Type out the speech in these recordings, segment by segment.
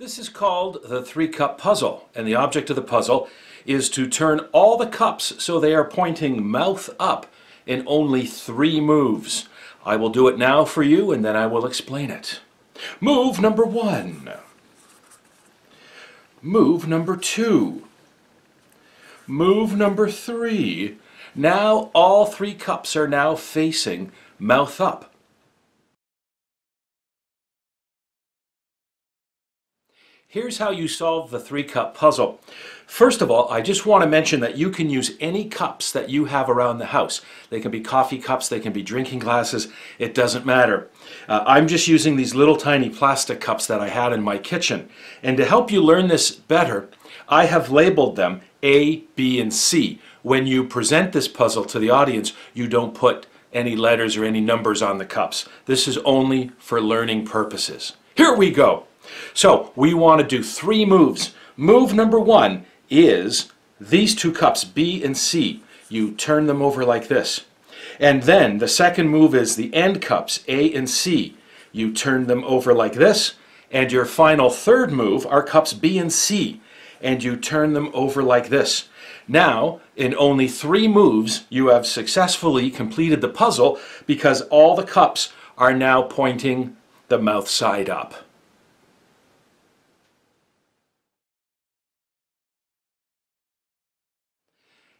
This is called the three-cup puzzle, and the object of the puzzle is to turn all the cups so they are pointing mouth up in only 3 moves. I will do it now for you and then I will explain it. Move number 1. Move number 2. Move number 3. Now all 3 cups are now facing mouth up. Here's how you solve the 3-cup puzzle. First of all, I just want to mention that you can use any cups that you have around the house. They can be coffee cups, they can be drinking glasses, it doesn't matter. I'm just using these little tiny plastic cups that I had in my kitchen. And to help you learn this better, I have labeled them A, B, and C. When you present this puzzle to the audience, you don't put any letters or any numbers on the cups. This is only for learning purposes. Here we go. So we want to do 3 moves. Move number 1 is these 2 cups, B and C. You turn them over like this. And then the second move is the end cups, A and C. You turn them over like this. And your final third move are cups B and C. And you turn them over like this. Now, in only 3 moves, you have successfully completed the puzzle because all the cups are now pointing the mouth side up.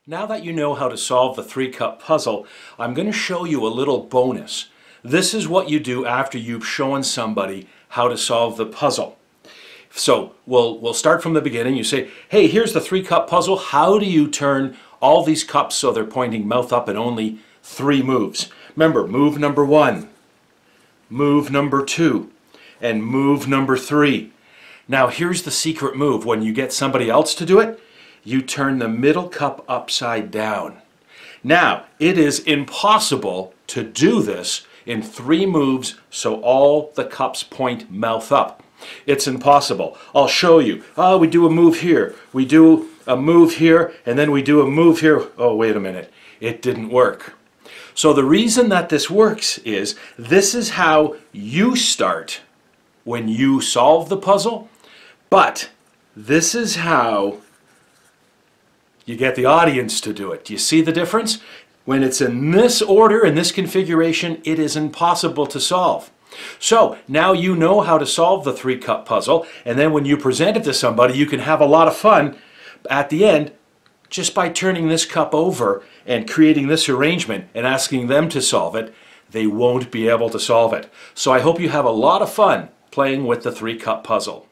Now that you know how to solve the 3-cup puzzle, I'm going to show you a little bonus. This is what you do after you've shown somebody how to solve the puzzle. So we'll start from the beginning. You say, hey, here's the 3-cup puzzle. How do you turn all these cups so they're pointing mouth up in only 3 moves? Remember, move number 1, move number 2, and move number 3. Now here's the secret move. When you get somebody else to do it, you turn the middle cup upside down. Now, it is impossible to do this in 3 moves so all the cups point mouth up. It's impossible. I'll show you. We do a move here, we do a move here, and then we do a move here. Oh, wait a minute. It didn't work. So the reason that this works is this is how you start when you solve the puzzle, but this is how you get the audience to do it. Do you see the difference? When it's in this order, in this configuration, it is impossible to solve. So now you know how to solve the 3-cup puzzle, and then when you present it to somebody, you can have a lot of fun at the end just by turning this cup over and creating this arrangement and asking them to solve it. They won't be able to solve it. So I hope you have a lot of fun playing with the 3-cup puzzle.